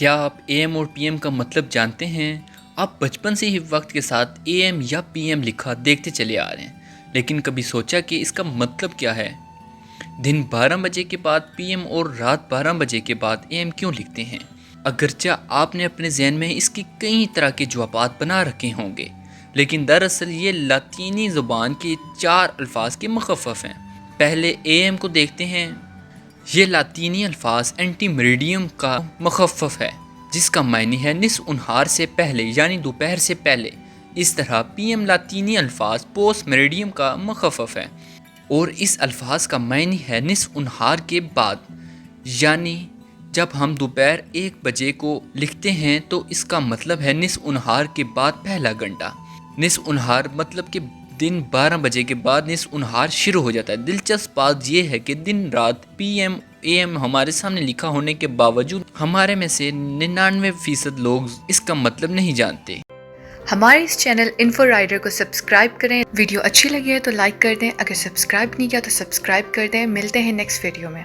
کیا آپ A M اور پی ایم کا مطلب جانتے ہیں؟ آپ بچپن سے ہی وقت کے ساتھ اے ایم یا پی ایم لکھا دیکھتے چلے آ رہے ہیں، لیکن کبھی سوچا کہ اس کا مطلب کیا ہے؟ دن 12 بجے کے بعد پی ایم اور رات 12 بجے کے بعد اے ایم کیوں لکھتے ہیں؟ اگرچہ آپ نے اپنے ذہن میں اس کی کئی طرح کے جوابات بنا رکھے ہوں گے، لیکن دراصل یہ لاطینی زبان کے 4 الفاظ کے مخفف ہیں۔ پہلے اے ایم کو دیکھتے ہیں۔ یہ لاطینی الفاظ اینٹی میریڈیم کا مخفف ہے، جس کا معنی ہے نصف نہار سے پہلے، یعنی دوپہر سے پہلے۔ اس طرح پی ایم لاطینی الفاظ پوسٹ میریڈیم کا مخفف ہے، اور اس الفاظ کا معنی ہے نصف نہار کے بعد، یعنی جب ہم دوپہر 1 بجے کو لکھتے ہیں تو اس کا مطلب ہے نصف نہار کے بعد پہلا گھنٹہ۔ نصف نہار مطلب کہ دن 12 بجے کے بعد نصف نہار شروع ہو جاتا ہے۔ دلچسپ بات یہ ہے کہ دن رات پی ایم اے ایم ہمارے سامنے لکھا ہونے کے باوجود ہمارے میں سے 99% لوگ اس کا مطلب نہیں جانتے۔ ہمارے اس چینل انفو رائڈر کو سبسکرائب کریں۔ ویڈیو اچھی لگی ہے تو لائک کر دیں، اگر سبسکرائب نہیں کیا تو سبسکرائب کر دیں۔ ملتے ہیں نیکسٹ ویڈیو میں۔